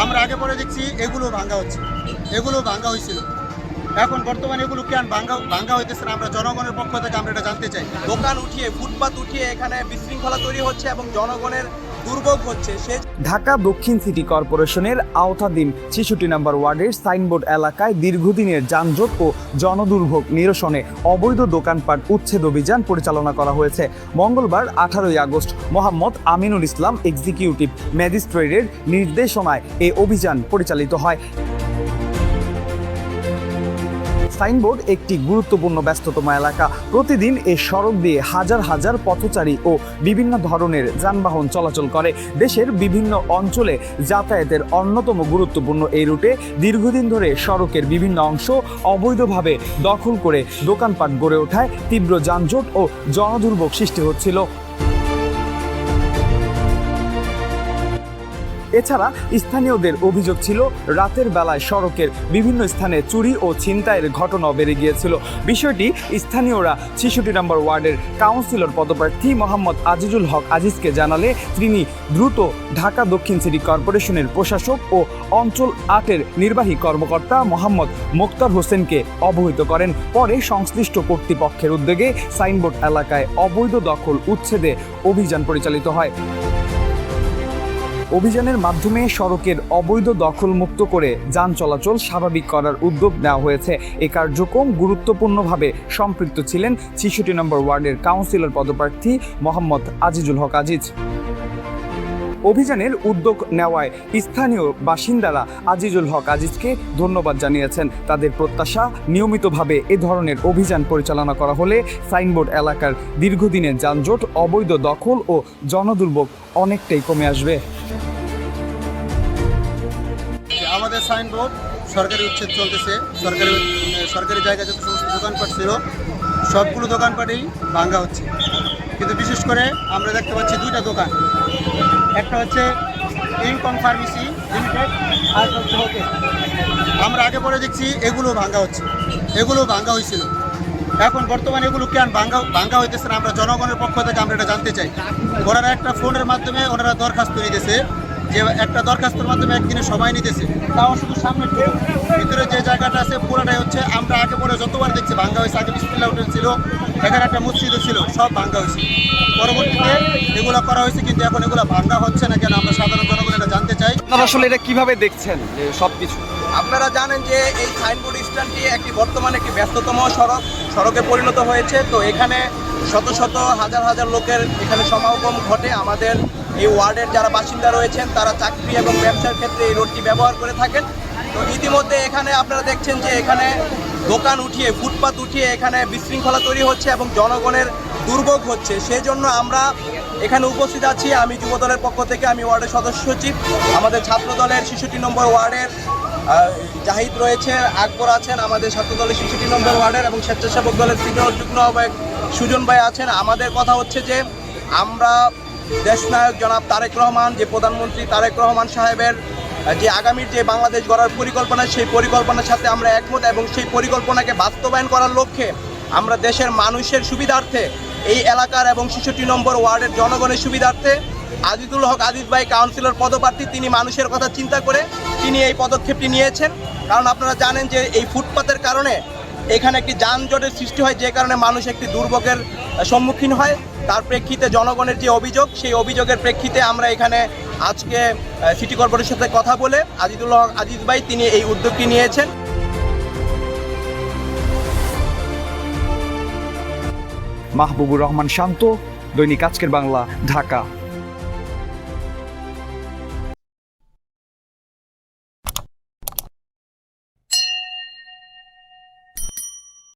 আমরা আগে পরে দেখছি এগুলো ভাঙা হচ্ছে, এগুলো ভাঙা হয়েছিল। এখন বর্তমানে এগুলো কেন ভাঙা হইতেছে না, আমরা জনগণের পক্ষ থেকে আমরা এটা জানতে চাই। দোকান উঠিয়ে ফুটপাত উঠিয়ে এখানে বিশৃঙ্খলা তৈরি হচ্ছে এবং জনগণের দুর্ভোগ হচ্ছে। ঢাকা দক্ষিণ সিটি কর্পোরেশনের আওতাধীন ৬৬ নম্বর ওয়ার্ডের সাইনবোর্ড এলাকায় দীর্ঘদিনের যানজট ও জনদুর্ভোগ নিরসনে অবৈধ দোকানপাট উচ্ছেদ অভিযান পরিচালনা করা হয়েছে। মঙ্গলবার ১৮ই আগস্ট মোহাম্মদ আমিনুল ইসলাম এক্সিকিউটিভ ম্যাজিস্ট্রেটের নির্দেশনায় এই অভিযান পরিচালিত হয়। সাইনবোর্ড একটি গুরুত্বপূর্ণ ব্যস্ততম এলাকা। প্রতিদিন এই সড়ক দিয়ে হাজার হাজার পথচারী ও বিভিন্ন ধরনের যানবাহন চলাচল করে। দেশের বিভিন্ন অঞ্চলে যাতায়াতের অন্যতম গুরুত্বপূর্ণ এই রুটে দীর্ঘদিন ধরে সড়কের বিভিন্ন অংশ অবৈধভাবে দখল করে দোকানপাট গড়ে ওঠায় তীব্র যানজট ও জনদুর্ভোগ সৃষ্টি হচ্ছিল। এছাড়া স্থানীয়দের অভিযোগ ছিল রাতের বেলায় সড়কের বিভিন্ন স্থানে চুরি ও ছিনতাইয়ের ঘটনাও বেড়ে গিয়েছিল। বিষয়টি স্থানীয়রা ৬৬ নম্বর ওয়ার্ডের কাউন্সিলর পদপ্রার্থী মোহাম্মদ আজিজুল হক আজিজকে জানালে তিনি দ্রুত ঢাকা দক্ষিণ সিটি কর্পোরেশনের প্রশাসক ও অঞ্চল ৮-এর নির্বাহী কর্মকর্তা মোহাম্মদ মোক্তার হোসেনকে অবহিত করেন। পরে সংশ্লিষ্ট কর্তৃপক্ষের উদ্যোগে সাইনবোর্ড এলাকায় অবৈধ দখল উচ্ছেদে অভিযান পরিচালিত হয়। অভিযানের মাধ্যমে সড়কের অবৈধ দখল মুক্ত করে যান চলাচল স্বাভাবিক করার উদ্যোগ নেওয়া হয়েছে। এই কার্যক্রম গুরুত্বপূর্ণভাবে সম্পৃক্ত ছিলেন ৬৬ নম্বর ওয়ার্ডের কাউন্সিলর পদপ্রার্থী মোহাম্মদ আজিজুল হক আজিজ। অভিযানের উদ্যোগ নেওয়ায় স্থানীয় বাসিন্দারা আজিজুল হক আজিজকে ধন্যবাদ জানিয়েছেন। তাদের প্রত্যাশা, নিয়মিতভাবে এ ধরনের অভিযান পরিচালনা করা হলে সাইনবোর্ড এলাকার দীর্ঘদিনের যানজট, অবৈধ দখল ও জনদুর্ভোগ অনেকটাই কমে আসবে। আমাদের সাইনবোর্ড সরকারি উচ্ছেদ চলতেছে। সরকারি জায়গায় যত সমস্ত দোকানপাট ছিল সবগুলো দোকানপাটেই ভাঙা হচ্ছে, কিন্তু বিশেষ করে আমরা দেখতে পাচ্ছি দুইটা দোকান, একটা হচ্ছে ইনকম ফার্মেসি লিমিটেড আর হচ্ছে হোটেল। আমরা আগে পরে দেখছি এগুলো ভাঙা হচ্ছে, এগুলো ভাঙা হয়েছিল। এখন বর্তমানে এগুলো কেন ভাঙা হইতেছে না, আমরা জনগণের পক্ষ থেকে আমরা এটা জানতে চাই। ওনারা একটা ফোনের মাধ্যমে ওনারা দরখাস্ত নিতেছে, যে একটা দরখাস্তের মাধ্যমে একদিনে সময় নিতেছে, তাও শুধু সামনে ভিতরে যে জায়গাটা আছে পুরোটাই হচ্ছে আমরা আগে পরে যতবার দেখছি ভাঙা হয়েছে। আগে বিসমিল্লাহ হোটেল ছিল, এখানে একটা মসজিদও ছিল, সব ভাঙা হয়েছে। পরবর্তীতে এগুলো করা হয়েছে, কিন্তু এখন এগুলো ভাঙা হচ্ছে না কেন, আমরা সাধারণ জনগণ এটা জানতে চাই। আপনারা আসলে এটা কিভাবে দেখছেন যে সবকিছু? আপনারা জানেন যে এই সাইনবোর্ড স্ট্যান্ডটি বর্তমানে একটি ব্যস্ততম সড়কে পরিণত হয়েছে। তো এখানে শত শত হাজার হাজার লোকের এখানে সমাগম ঘটে। আমাদের এই ওয়ার্ডের যারা বাসিন্দা রয়েছেন তারা চাকরি এবং ব্যবসার ক্ষেত্রে এই রোডটি ব্যবহার করে থাকেন। তো ইতিমধ্যে এখানে আপনারা দেখছেন যে এখানে দোকান উঠিয়ে ফুটপাত উঠিয়ে এখানে বিশৃঙ্খলা তৈরি হচ্ছে এবং জনগণের দুর্ভোগ হচ্ছে। সেই জন্য আমরা এখানে উপস্থিত আছি। আমি যুবদলের পক্ষ থেকে, আমি ওয়ার্ডের সদস্য সচিব, আমাদের ছাত্র দলের ৬৬ নম্বর ওয়ার্ডের জাহিদ রয়েছে, আকবর আছেন, আমাদের ছাত্র দলের ৬৬ নম্বর ওয়ার্ডের এবং স্বেচ্ছাসেবক দলের সিনিয়র যুগ্ম আহ্বায়ক সুজন ভাই আছেন। আমাদের কথা হচ্ছে যে আমরা দেশনায়ক জনাব তারেক রহমান, যে প্রধানমন্ত্রী তারেক রহমান সাহেবের যে আগামীর যে বাংলাদেশ গড়ার পরিকল্পনা, সেই পরিকল্পনার সাথে আমরা একমত এবং সেই পরিকল্পনাকে বাস্তবায়ন করার লক্ষ্যে আমরা দেশের মানুষের সুবিধার্থে, এই এলাকার এবং ৬৬ নম্বর ওয়ার্ডের জনগণের সুবিধার্থে আজিজুল হক আজিজ ভাই কাউন্সিলর পদপ্রার্থী, তিনি মানুষের কথা চিন্তা করে তিনি এই পদক্ষেপটি নিয়েছেন। কারণ আপনারা জানেন যে এই ফুটপাতের কারণে এখানে একটি যানজটের সৃষ্টি হয়, যে কারণে মানুষ একটি দুর্ভোগের সম্মুখীন হয়। তার প্রেক্ষিতে জনগণের যে অভিযোগ, সেই অভিযোগের প্রেক্ষিতে আমরা এখানে আজকে সিটি কর্পোরেশনের সাথে কথা বলে আজিজুল হক আজিজ ভাই তিনি এই উদ্যোগটি নিয়েছেন। মাহবুবুর রহমান শান্ত, দৈনিক আজকের বাংলা, ঢাকা।